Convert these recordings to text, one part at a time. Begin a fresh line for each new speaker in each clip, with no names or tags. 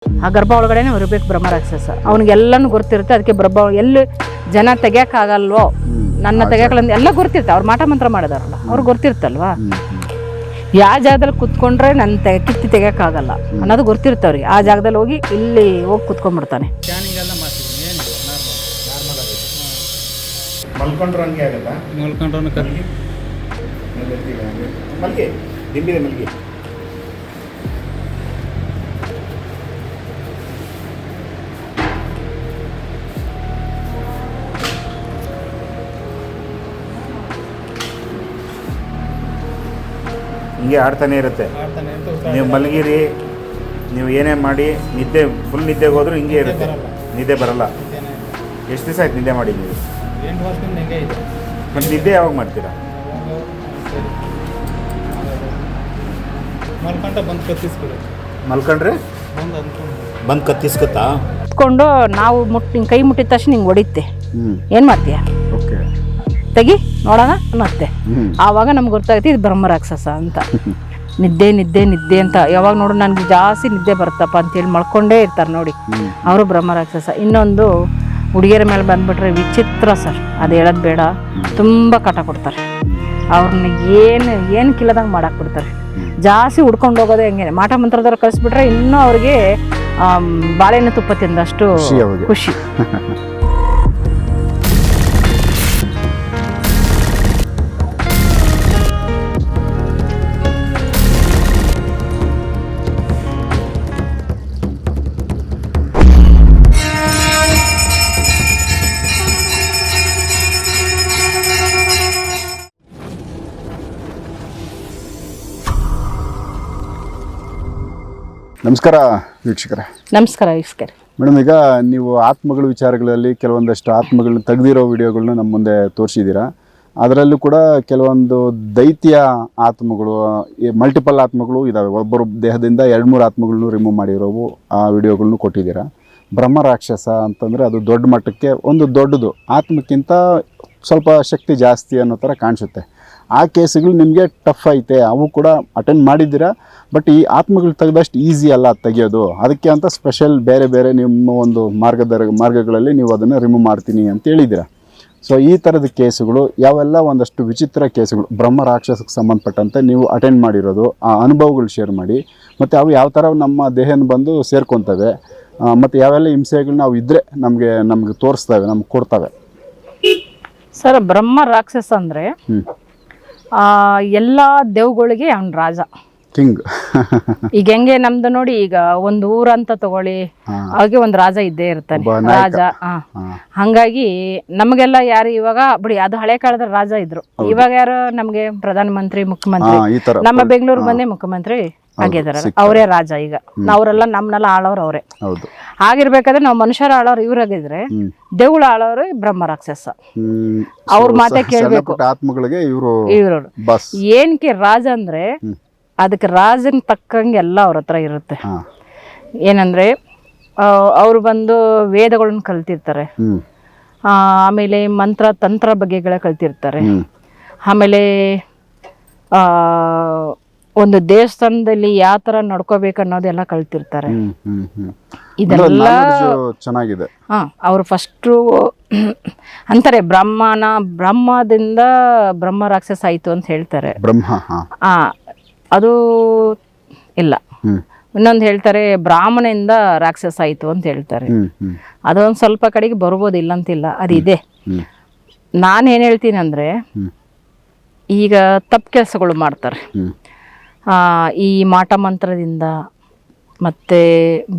ಆ ಗರ್ಭ ಒಳಗಡೆನೆ ಹೊರಬೇಕು ಬ್ರಹ್ಮರಾಕ್ಷಸ. ಅವನಿಗೆಲ್ಲನೂ ಗೊತ್ತಿರುತ್ತೆ. ಅದಕ್ಕೆ ಎಲ್ಲಿ ಜನ ತೆಗಿಯೋಕ್ಕಾಗಲ್ವೋ, ನನ್ನ ತೆಗಿಯಕಲ್ಲ ಎಲ್ಲ ಗೊತ್ತಿರುತ್ತೆ. ಅವ್ರು ಮಾಟ ಮಂತ್ರ ಮಾಡಿದಾರಲ್ಲ, ಅವ್ರಿಗೆ ಗೊತ್ತಿರ್ತಲ್ವಾ ಯಾವ ಜಾಗದಲ್ಲಿ ಕುತ್ಕೊಂಡ್ರೆ ನನ್ನ ಕಿತ್ತಿ ತೆಗಿಯೋಕ್ಕಾಗಲ್ಲ ಅನ್ನೋದು ಗೊತ್ತಿರುತ್ತೆ ಅವ್ರಿಗೆ. ಆ ಜಾಗದಲ್ಲಿ ಹೋಗಿ ಇಲ್ಲಿ ಹೋಗಿ ಕುತ್ಕೊಂಡ್ಬಿಡ್ತಾನೆ.
ಮಲ್ಕೊಂಡ್ರು ಹಂಗೆ ಆಗಲ್ಲ,
ಮಲ್ಕೊಂಡ್ರು
ಮಲ್ಗೆ ದಿಂಬಿದೆ ಮಲ್ಗೆ. ಹಿಂಗೆ ಆಡ್ತಾನೆ ಇರುತ್ತೆ. ನೀವು ಮಲಗಿರಿ, ನೀವು ಏನೇ ಮಾಡಿ ನಿದ್ದೆ ಫುಲ್ ನಿದ್ದೆಗೆ ಹೋದ್ರೂ ಹಿಂಗೆ ಇರುತ್ತೆ, ನಿದ್ದೆ ಬರಲ್ಲ. ಎಷ್ಟು ದಿವಸ ಆಯ್ತು ನಿದ್ದೆ ಮಾಡಿ ನೀವು?
8 ವರ್ಷದಿಂದ ಹಿಂಗೆ ಇದೆ.
ಮತ್ತು ನಿದ್ದೆ ಯಾವಾಗ ಮಾಡ್ತೀರಾ?
ಮಲ್ಕೊಂಡ್ರೆ ಬಂದು ಕತ್ತಿಸ್ಬಿಡು.
ಮಲ್ಕೊಂಡ್ರೆ ಬಂದು ಕತ್ತಿಸ್ಕೊತ್ತಾ?
ಕುತ್ಕೊಂಡು ನಾವು ಕೈ ಮುಟ್ಟಿದ ತಕ್ಷಣ ಹಿಂಗೆ ಹೊಡಿತೆ. ಏನು ಮಾಡ್ತೀಯ?
ಓಕೆ,
ತೆಗಿ ನೋಡೋಣ ಅನ್ನತ್ತೆ. ಆವಾಗ ನಮ್ಗೆ ಗೊತ್ತಾಗುತ್ತೆ ಇದು ಬ್ರಹ್ಮರಾಕ್ಷಸ ಅಂತ. ನಿದ್ದೆ ನಿದ್ದೆ ನಿದ್ದೆ ಅಂತ ಯಾವಾಗ ನೋಡು ನನಗೆ ಜಾಸ್ತಿ ನಿದ್ದೆ ಬರುತ್ತಪ್ಪ ಅಂತೇಳಿ ಮಲ್ಕೊಂಡೇ ಇರ್ತಾರೆ ನೋಡಿ, ಅವರು ಬ್ರಹ್ಮರಾಕ್ಷಸ. ಇನ್ನೊಂದು ಹುಡುಗಿಯರ ಮೇಲೆ ಬಂದ್ಬಿಟ್ರೆ ವಿಚಿತ್ರ ಸರ್, ಅದು ಹೇಳೋದು ಬೇಡ, ತುಂಬ ಕಾಟ ಕೊಡ್ತಾರೆ. ಅವ್ರನ್ನ ಏನು ಕಿಲ್ಲದಂಗೆ ಮಾಡಾಕ್ಬಿಡ್ತಾರೆ. ಜಾಸ್ತಿ ಹುಡ್ಕೊಂಡು ಹೋಗೋದೇ ಹೆಂಗೆ ಮಾಟ ಮಂತ್ರದವ್ರು ಕಳಿಸ್ಬಿಟ್ರೆ ಇನ್ನೂ ಅವ್ರಿಗೆ ಬಾಳೆಹಣ್ಣು ತುಪ್ಪ ತಿಂದಷ್ಟು ಖುಷಿ.
ನಮಸ್ಕಾರ ವೀಕ್ಷಕರೇ.
ನಮಸ್ಕಾರ ವೀಕ್ಷಕರೇ.
ಮೇಡಮ್, ಈಗ ನೀವು ಆತ್ಮಗಳ ವಿಚಾರಗಳಲ್ಲಿ ಕೆಲವೊಂದಷ್ಟು ಆತ್ಮಗಳನ್ನ ತೆಗೆದಿರೋ ವಿಡಿಯೋಗಳನ್ನ ನಮ್ಮ ಮುಂದೆ ತೋರಿಸಿದ್ದೀರಾ. ಅದರಲ್ಲೂ ಕೂಡ ಕೆಲವೊಂದು ದೈತ್ಯ ಆತ್ಮಗಳು, ಮಲ್ಟಿಪಲ್ ಆತ್ಮಗಳು ಇದ್ದಾವೆ. ಒಬ್ಬರು ದೇಹದಿಂದ 2-3 ಆತ್ಮಗಳನ್ನು ರಿಮೂವ್ ಮಾಡಿರೋವು ಆ ವಿಡಿಯೋಗಳನ್ನೂ ಕೊಟ್ಟಿದ್ದೀರಾ. ಬ್ರಹ್ಮರಾಕ್ಷಸ ಅಂತಂದರೆ ಅದು ದೊಡ್ಡ ಮಟ್ಟಕ್ಕೆ ಒಂದು ದೊಡ್ಡದು, ಆತ್ಮಕ್ಕಿಂತ ಸ್ವಲ್ಪ ಶಕ್ತಿ ಜಾಸ್ತಿ ಅನ್ನೋ ಥರ ಕಾಣಿಸುತ್ತೆ. ಆ ಕೇಸುಗಳು ನಿಮಗೆ ಟಫ್ ಐತೆ, ಅವು ಕೂಡ ಅಟೆಂಡ್ ಮಾಡಿದ್ದೀರಾ. ಬಟ್ ಈ ಆತ್ಮಗಳು ತೆಗೆದಷ್ಟು ಈಸಿ ಅಲ್ಲ ಅದು ತೆಗೆಯೋದು. ಅದಕ್ಕೆ ಅಂತ ಸ್ಪೆಷಲ್ ಬೇರೆ ಬೇರೆ ನಿಮ್ಮ ಒಂದು ಮಾರ್ಗಗಳಲ್ಲಿ ನೀವು ಅದನ್ನು ರಿಮೂವ್ ಮಾಡ್ತೀನಿ ಅಂತ ಹೇಳಿದ್ದೀರಾ. ಸೊ ಈ ಥರದ ಕೇಸುಗಳು ಯಾವೆಲ್ಲ ಒಂದಷ್ಟು ವಿಚಿತ್ರ ಕೇಸುಗಳು ಬ್ರಹ್ಮ ರಾಕ್ಷಸಕ್ಕೆ ಸಂಬಂಧಪಟ್ಟಂತೆ ನೀವು ಅಟೆಂಡ್ ಮಾಡಿರೋದು, ಆ ಅನುಭವಗಳು ಶೇರ್ ಮಾಡಿ. ಮತ್ತು ಅವು ಯಾವ ಥರ ನಮ್ಮ ದೇಹನ ಬಂದು ಸೇರ್ಕೊತವೆ, ಮತ್ತು ಯಾವೆಲ್ಲ ಹಿಂಸೆಗಳು ನಾವು ಇದ್ದರೆ ನಮಗೆ ತೋರಿಸ್ತವೆ, ನಮ್ಗೆ ಕೊಡ್ತವೆ.
ಸರ್, ಬ್ರಹ್ಮ ರಾಕ್ಷಸ ಅಂದರೆ ಎಲ್ಲ ದೇವ್ಗಳಿಗೆ ಅವನ ರಾಜ,
ಕಿಂಗ್.
ಈಗ ಹೆಂಗೆ ನಮ್ದು ನೋಡಿ, ಈಗ ಒಂದು ಊರಂತ ತಗೊಳ್ಳಿ, ಅವಾಗೆ ಒಂದು ರಾಜ ಇದ್ದೇ ಇರ್ತಾನೆ, ರಾಜ. ಹಂಗಾಗಿ ನಮಗೆಲ್ಲ ಯಾರು ಇವಾಗ ಬಿಡಿ, ಅದು ಹಳೆ ಕಾಲದ ರಾಜ ಇದ್ರು. ಇವಾಗ ಯಾರು ನಮ್ಗೆ ಪ್ರಧಾನ ಮಂತ್ರಿ, ಮುಖ್ಯಮಂತ್ರಿ, ನಮ್ಮ ಬೆಂಗಳೂರು ಬಂದೇ ಮುಖ್ಯಮಂತ್ರಿ ಆಗಿದಾರ, ಅವರೇ ರಾಜ. ಈಗ ಅವರೆಲ್ಲ ನಮ್ನೆಲ್ಲ ಆಳೋರು ಅವರೇ. ಆಗಿರ್ಬೇಕಾದ್ರೆ ನಾವು ಮನುಷ್ಯರ ಆಳೋರು ಇವ್ರಾಗಿದ್ರೆ, ದೇವುಳ ಆಳೋರು ಬ್ರಹ್ಮ ರಾಕ್ಷಸ. ಅವ್ರ ಮಾತೆ ಕೇಳ್ಬೇಕು ಆತ್ಮಗಳಿಗೆ. ಇವರು ಏನಕ್ಕೆ ರಾಜ ಅಂದ್ರೆ ಅದಕ್ಕೆ ರಾಜನ್ ತಕ್ಕಂಗೆ ಎಲ್ಲ ಅವ್ರ ಹತ್ರ ಇರುತ್ತೆ. ಏನಂದ್ರೆ ಅವ್ರು ಬಂದು ವೇದಗಳನ್ನ ಕಲ್ತಿರ್ತಾರೆ, ಆಮೇಲೆ ಮಂತ್ರ ತಂತ್ರ ಬಗ್ಗೆಗಳ ಕಲ್ತಿರ್ತಾರೆ, ಆಮೇಲೆ ಒಂದು ದೇವಸ್ಥಾನದಲ್ಲಿ ಯಾವ ತರ ನಡ್ಕೋಬೇಕು ಅನ್ನೋದೆಲ್ಲ ಕಲ್ತಿರ್ತಾರೆ. ಇದೆಲ್ಲ
ಚೆನ್ನಾಗಿದೆ.
ಅವ್ರು ಫಸ್ಟು ಅಂತಾರೆ ಬ್ರಹ್ಮದಿಂದ ಬ್ರಹ್ಮ ರಾಕ್ಷಸ ಆಯ್ತು ಅಂತ ಹೇಳ್ತಾರೆ. ಅದು ಇಲ್ಲ. ಇನ್ನೊಂದು ಹೇಳ್ತಾರೆ ಬ್ರಾಹ್ಮಣದಿಂದ ರಾಕ್ಷಸ ಆಯ್ತು ಅಂತ ಹೇಳ್ತಾರೆ. ಅದೊಂದು ಸ್ವಲ್ಪ ಕಡೆಗೆ ಬರ್ಬೋದು, ಇಲ್ಲಂತಿಲ್ಲ, ಅದಿದೆ. ನಾನೇನು ಹೇಳ್ತೀನಿ ಅಂದರೆ, ಈಗ ತಪ್ಪು ಕೆಲಸಗಳು ಮಾಡ್ತಾರೆ ಈ ಮಾಟ ಮಂತ್ರದಿಂದ, ಮತ್ತು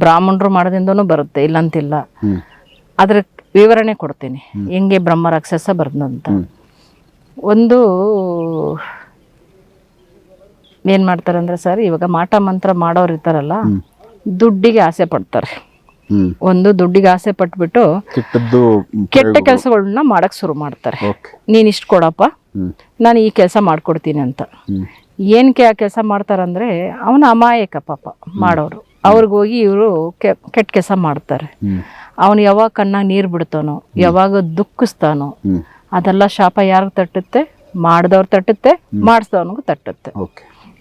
ಬ್ರಾಹ್ಮಣರು ಮಾಡೋದ್ರಿಂದನೂ ಬರುತ್ತೆ, ಇಲ್ಲಂತಿಲ್ಲ. ಅದ್ರ ವಿವರಣೆ ಕೊಡ್ತೀನಿ ಹೆಂಗೆ ಬ್ರಹ್ಮ ರಾಕ್ಷಸ ಬರ್ದಂತ. ಒಂದು ಏನು ಮಾಡ್ತಾರೆ ಅಂದರೆ ಸರ್, ಇವಾಗ ಮಾಟ ಮಂತ್ರ ಮಾಡೋರು ಇರ್ತಾರಲ್ಲ, ದುಡ್ಡಿಗೆ ಆಸೆ ಪಡ್ತಾರೆ. ಒಂದು ದುಡ್ಡಿಗೆ ಆಸೆ ಪಟ್ಬಿಟ್ಟು ಕೆಟ್ಟ ಕೆಲಸಗಳನ್ನ ಮಾಡಕ್ ಶುರು ಮಾಡ್ತಾರೆ. ನೀನ್ ಇಷ್ಟು ಕೊಡಪ್ಪ, ನಾನು ಈ ಕೆಲಸ ಮಾಡ್ಕೊಡ್ತೀನಿ ಅಂತ. ಏನಕ್ಕೆ ಆ ಕೆಲಸ ಮಾಡ್ತಾರಂದ್ರೆ, ಅವನ ಅಮಾಯಕ ಪಾಪ ಮಾಡೋರು. ಅವ್ರಿಗೋಗಿ ಇವರು ಕೆಟ್ಟ ಕೆಲಸ ಮಾಡ್ತಾರೆ. ಅವನು ಯಾವಾಗ ಕಣ್ಣಾಗ ನೀರು ಬಿಡ್ತಾನೋ, ಯಾವಾಗ ದುಃಖಿಸ್ತಾನೋ, ಅದೆಲ್ಲ ಶಾಪ ಯಾರಿಗೆ ತಟ್ಟುತ್ತೆ? ಮಾಡಿದವ್ರು ತಟ್ಟುತ್ತೆ, ಮಾಡಿಸ್ದವನಿಗೂ ತಟ್ಟುತ್ತೆ.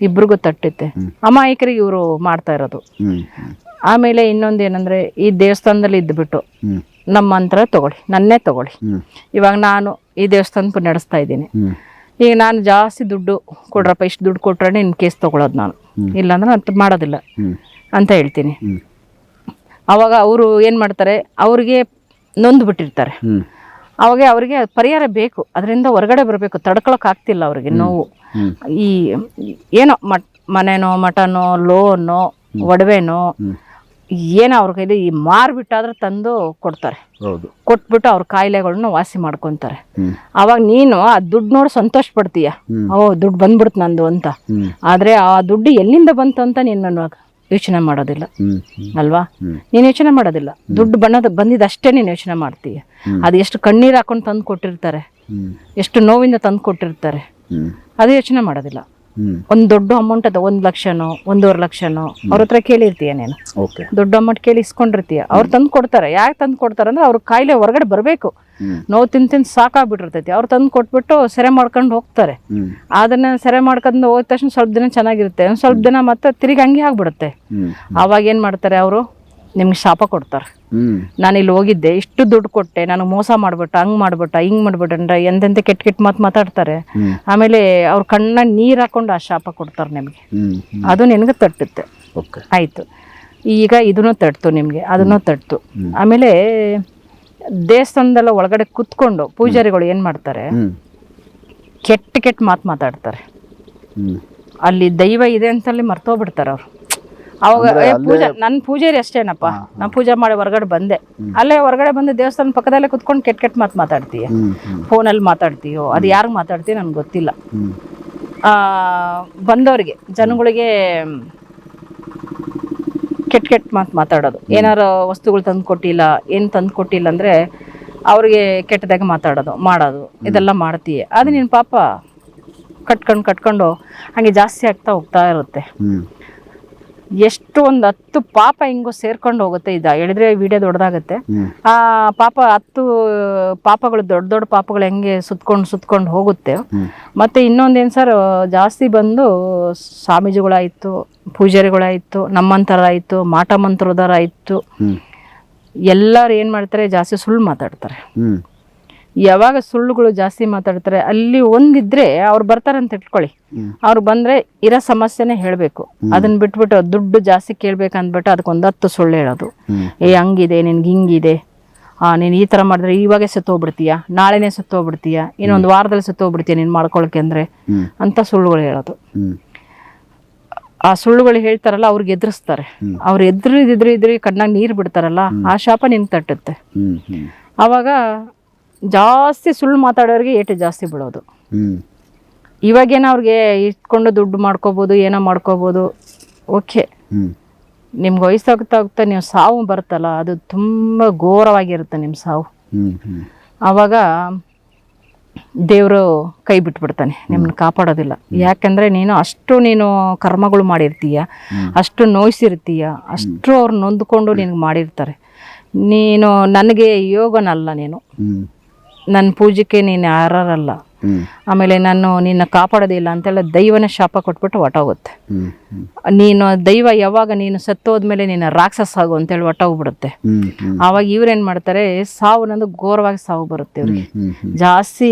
ಇಬ್ರಿಗೂ ತಟ್ಟುತ್ತೆ. ಅಮಾಯಕರಿಗೆ ಇವರು ಮಾಡ್ತಾ ಇರೋದು. ಆಮೇಲೆ ಇನ್ನೊಂದು ಏನಂದ್ರೆ, ಈ ದೇವಸ್ಥಾನದಲ್ಲಿ ಇದ್ದುಬಿಟ್ಟು ನಮ್ಮ ಮಂತ್ರ ತಗೊಳ್ಳಿ, ನನ್ನೇ ತಗೊಳ್ಳಿ. ಇವಾಗ ನಾನು ಈ ದೇವಸ್ಥಾನ ನಡೆಸ್ತಾ ಇದ್ದೀನಿ. ಈಗ ನಾನು ಜಾಸ್ತಿ ದುಡ್ಡು ಕೊಡ್ರಪ್ಪ, ಇಷ್ಟು ದುಡ್ಡು ಕೊಟ್ರೆ ನಿನ್ನ ಕೇಸ್ ತಗೊಳ್ಳೋದು ನಾನು, ಇಲ್ಲಾಂದ್ರೆ ನಾನು ಮಾಡೋದಿಲ್ಲ ಅಂತ ಹೇಳ್ತೀನಿ. ಅವಾಗ ಅವರು ಏನು ಮಾಡ್ತಾರೆ, ಅವ್ರಿಗೆ ನೊಂದು ಬಿಟ್ಟಿರ್ತಾರೆ. ಅವಾಗ ಅವರಿಗೆ ಪರಿಹಾರ ಬೇಕು, ಅದರಿಂದ ಹೊರಗಡೆ ಬರಬೇಕು. ತಡ್ಕೊಳಕ್ ಆಗ್ತಿಲ್ಲ ಅವ್ರಿಗೆ ನೋವು. ಈ ಏನೋ ಮನೆನೋ ಮಟನೋ ಲೋನೋ ಒಡವೆನೋ ಏನೋ ಅವ್ರ ಕೈಲಿ ಈ ಮಾರ್ಬಿಟ್ಟಾದ್ರೆ ತಂದು ಕೊಡ್ತಾರೆ. ಕೊಟ್ಬಿಟ್ಟು ಅವ್ರ ಕಾಯಿಲೆಗಳನ್ನ ವಾಸಿ ಮಾಡ್ಕೊಂತಾರೆ. ಅವಾಗ ನೀನು ಆ ದುಡ್ಡು ನೋಡಿ ಸಂತೋಷ ಪಡ್ತೀಯ, ದುಡ್ಡು ಬಂದ್ಬಿಡ್ತು ನಂದು ಅಂತ. ಆದ್ರೆ ಆ ದುಡ್ಡು ಎಲ್ಲಿಂದ ಬಂತು ಅಂತ ನೀನು ಯೋಚನೆ ಮಾಡೋದಿಲ್ಲ ಅಲ್ವಾ? ನೀನು ಯೋಚನೆ ಮಾಡೋದಿಲ್ಲ. ದುಡ್ಡು ಬಂದಿದ್ದಷ್ಟೇ ನೀನು ಯೋಚನೆ ಮಾಡ್ತೀಯ. ಅದು ಎಷ್ಟು ಕಣ್ಣೀರು ಹಾಕೊಂಡು ತಂದು ಕೊಟ್ಟಿರ್ತಾರೆ, ಎಷ್ಟು ನೋವಿಂದ ತಂದು ಕೊಟ್ಟಿರ್ತಾರೆ, ಅದು ಯೋಚನೆ ಮಾಡೋದಿಲ್ಲ. ಒಂದು ದೊಡ್ಡ ಅಮೌಂಟ್ ಅದ, 1 ಲಕ್ಷನೋ 1.5 ಲಕ್ಷನೋ ಅವ್ರ ಹತ್ರ ಕೇಳಿರ್ತೀಯ ನೀನು. ದೊಡ್ಡ ಅಮೌಂಟ್ ಕೇಳಿ ಇಸ್ಕೊಂಡಿರ್ತೀಯ. ಅವ್ರು ತಂದು ಕೊಡ್ತಾರೆ. ಯಾಕೆ ತಂದು ಕೊಡ್ತಾರೆ ಅಂದ್ರೆ ಅವ್ರ ಕಾಯಿಲೆ ಹೊರಗಡೆ ಬರಬೇಕು. ನೋವು ತಿಂದು ಸಾಕಾಗ್ಬಿಟ್ಟಿರ್ತೈತಿ. ಅವ್ರು ತಂದು ಕೊಟ್ಬಿಟ್ಟು ಸೆರೆ ಮಾಡ್ಕೊಂಡು ಹೋಗ್ತಾರೆ. ಅದನ್ನ ಸೆರೆ ಮಾಡ್ಕೊಂಡು ಹೋದ ತಕ್ಷಣ ಸ್ವಲ್ಪ ದಿನ ಚೆನ್ನಾಗಿರುತ್ತೆ, ಸ್ವಲ್ಪ ದಿನ ಮತ್ತೆ ತಿರುಗಿ ಹಂಗೆ ಆಗ್ಬಿಡುತ್ತೆ. ಅವಾಗ ಏನ್ ಮಾಡ್ತಾರೆ ಅವರು, ನಿಮ್ಗೆ ಶಾಪ ಕೊಡ್ತಾರೆ. ನಾನು ಇಲ್ಲಿ ಹೋಗಿದ್ದೆ, ಇಷ್ಟು ದುಡ್ಡು ಕೊಟ್ಟೆ, ನನಗೆ ಮೋಸ ಮಾಡ್ಬಿಟ್ಟ, ಹಂಗ್ ಮಾಡ್ಬಿಟ್ಟ, ಹಿಂಗ್ ಮಾಡ್ಬಿಟ್ಟ ಅಂದ್ರೆ ಎಂತೆಂತ ಕೆಟ್ಟ ಮಾತಾಡ್ತಾರೆ. ಆಮೇಲೆ ಅವ್ರ ಕಣ್ಣ ನೀರ್ ಹಾಕೊಂಡು ಆ ಶಾಪ ಕೊಡ್ತಾರೆ ನಿಮ್ಗೆ. ಅದು ನಿನಗೆ ತಟ್ಟುತ್ತೆ. ಆಯ್ತು, ಈಗ ಇದನ್ನು ತಟ್ತು ನಿಮ್ಗೆ, ಅದನ್ನು ತಟ್ತು. ಆಮೇಲೆ ದೇವಸ್ಥಾನದಲ್ಲ ಒಳಗಡೆ ಕುತ್ಕೊಂಡು ಪೂಜಾರಿಗಳು ಏನ್ ಮಾಡ್ತಾರೆ, ಕೆಟ್ಟ ಮಾತಾಡ್ತಾರೆ. ಅಲ್ಲಿ ದೈವ ಇದೆ ಅಂತಲ್ಲಿ ಮರ್ತೋಗ್ಬಿಡ್ತಾರೆ ಅವ್ರು. ಅವಾಗ ಪೂಜಾ, ನನ್ನ ಪೂಜಾರಿ ಅಷ್ಟೇನಪ್ಪ, ನಾನು ಪೂಜೆ ಮಾಡಿ ಹೊರಗಡೆ ಬಂದೆ, ಅಲ್ಲೇ ಹೊರಗಡೆ ಬಂದು ದೇವಸ್ಥಾನ ಪಕ್ಕದಲ್ಲೇ ಕುತ್ಕೊಂಡು ಕೆಟ್ಟ ಮಾತಾಡ್ತೀಯ, ಫೋನಲ್ಲಿ ಮಾತಾಡ್ತೀಯೋ, ಅದು ಯಾರಿಗೆ ಮಾತಾಡ್ತೀಯ ನನಗೆ ಗೊತ್ತಿಲ್ಲ. ಬಂದವ್ರಿಗೆ ಜನಗಳಿಗೆ ಕೆಟ್ಟ ಮಾತಾಡೋದು. ಏನಾರು ವಸ್ತುಗಳು ತಂದು ಕೊಟ್ಟಿಲ್ಲ, ಏನು ತಂದು ಕೊಟ್ಟಿಲ್ಲ ಅಂದರೆ ಅವ್ರಿಗೆ ಕೆಟ್ಟದಾಗ ಮಾತಾಡೋದು, ಮಾಡೋದು, ಇದೆಲ್ಲ ಮಾಡ್ತೀಯ. ಅದು ನಿನ್ನ ಪಾಪ ಕಟ್ಕೊಂಡು ಹಾಗೆ ಜಾಸ್ತಿ ಆಗ್ತಾ ಹೋಗ್ತಾ ಇರುತ್ತೆ. ಎಷ್ಟು ಒಂದು 10 ಪಾಪ ಹಿಂಗೋ ಸೇರ್ಕೊಂಡು ಹೋಗುತ್ತೆ. ಹೇಳಿದ್ರೆ ವಿಡಿಯೋ ದೊಡ್ಡದಾಗತ್ತೆ. ಆ ಪಾಪ 10 ಪಾಪಗಳು, ದೊಡ್ಡ ಪಾಪಗಳು ಹೆಂಗೆ ಸುತ್ಕೊಂಡು ಹೋಗುತ್ತೆ. ಮತ್ತೆ ಇನ್ನೊಂದೇನು ಸರ್, ಜಾಸ್ತಿ ಬಂದು ಸ್ವಾಮೀಜಿಗಳಾಯ್ತು, ಪೂಜಾರಿಗಳಾಯ್ತು, ನಮ್ಮಂತರಾಯ್ತು, ಮಾಟ ಮಂತ್ರದರಾಯ್ತು, ಎಲ್ಲರೂ ಏನ್ ಮಾಡ್ತಾರೆ, ಜಾಸ್ತಿ ಸುಳ್ಳು ಮಾತಾಡ್ತಾರೆ. ಯಾವಾಗ ಸುಳ್ಳುಗಳು ಜಾಸ್ತಿ ಮಾತಾಡ್ತಾರೆ, ಅಲ್ಲಿ ಒಂದಿದ್ರೆ ಅವ್ರು ಬರ್ತಾರೆ ಅಂತ ಇಟ್ಕೊಳ್ಳಿ. ಅವ್ರು ಬಂದ್ರೆ ಇರೋ ಸಮಸ್ಯೆನೇ ಹೇಳ್ಬೇಕು. ಅದನ್ನ ಬಿಟ್ಬಿಟ್ಟು ದುಡ್ಡು ಜಾಸ್ತಿ ಕೇಳ್ಬೇಕಂದ್ಬಿಟ್ಟು ಅದಕ್ಕೊಂದು 10 ಸುಳ್ಳು ಹೇಳೋದು. ಹಂಗಿದೆ, ನಿನ್ಗೆ ಹಿಂಗಿದೆ, ನೀನು ಈ ತರ ಮಾಡಿದ್ರೆ ಇವಾಗೆ ಸತ್ತೋಗ್ಬಿಡ್ತೀಯ, ನಾಳೆನೇ ಸತ್ತೋಗ್ಬಿಡ್ತೀಯ, ಇನ್ನೊಂದು ವಾರದಲ್ಲಿ ಸತ್ತೋಗ್ಬಿಡ್ತೀಯ ನೀನ್ ಮಾಡ್ಕೊಳಕ್ಕೆ ಅಂದ್ರೆ ಅಂತ ಸುಳ್ಳುಗಳು ಹೇಳೋದು. ಆ ಸುಳ್ಳುಗಳು ಹೇಳ್ತಾರಲ್ಲ, ಅವ್ರಿಗೆ ಎದುರಿಸ್ತಾರೆ. ಅವ್ರು ಎದುರಿದ್ರಿ ಕಣ್ಣಾಗ ನೀರು ಬಿಡ್ತಾರಲ್ಲ, ಆ ಶಾಪ ನಿನ್ಗೆ ತಟ್ಟುತ್ತೆ. ಅವಾಗ ಜಾಸ್ತಿ ಸುಳ್ಳು ಮಾತಾಡೋರಿಗೆ ಏಟು ಜಾಸ್ತಿ ಬಿಡೋದು. ಇವಾಗೇನೋ ಅವ್ರಿಗೆ ಇಟ್ಕೊಂಡು ದುಡ್ಡು ಮಾಡ್ಕೋಬೋದು, ಏನೋ ಮಾಡ್ಕೋಬೋದು, ಓಕೆ. ನಿಮ್ಗೆ ವಯಸ್ಸಾಗ್ತಾ ನೀವು ಸಾವು ಬರ್ತಲ್ಲ, ಅದು ತುಂಬ ಘೋರವಾಗಿರುತ್ತೆ ನಿಮ್ಮ ಸಾವು. ಆವಾಗ ದೇವರು ಕೈ ಬಿಟ್ಬಿಡ್ತಾನೆ, ನಿಮ್ಮನ್ನ ಕಾಪಾಡೋದಿಲ್ಲ. ಯಾಕಂದ್ರೆ ನೀನು ಕರ್ಮಗಳು ಮಾಡಿರ್ತೀಯ, ಅಷ್ಟು ನೋಯಿಸಿರ್ತೀಯ, ಅಷ್ಟು ಅವ್ರು ನೊಂದ್ಕೊಂಡು ನಿನ್ಗೆ ಮಾಡಿರ್ತಾರೆ. ನೀನು ನನಗೆ ಯೋಗನಲ್ಲ, ನೀನು ನನ್ನ ಪೂಜೆಗೆ ನೀನು ಯಾರಲ್ಲ, ಆಮೇಲೆ ನಾನು ನಿನ್ನ ಕಾಪಾಡೋದಿಲ್ಲ ಅಂತೆಲ್ಲ ದೈವನ ಶಾಪ ಕೊಟ್ಬಿಟ್ಟು ಹೊಟ್ಟೋಗುತ್ತೆ. ನೀನು ದೈವ ಯಾವಾಗ ನೀನು ಸತ್ತೋದ್ಮೇಲೆ ನೀನು ರಾಕ್ಷಸ ಆಗು ಅಂತೇಳಿ ಹೊಟ್ಟೋಗ್ಬಿಡುತ್ತೆ. ಆವಾಗ ಇವ್ರೇನ್ ಮಾಡ್ತಾರೆ, ಸಾವು ನಂದು ಘೋರವಾಗಿ ಸಾವು ಬರುತ್ತೆ ಇವ್ರಿಗೆ. ಜಾಸ್ತಿ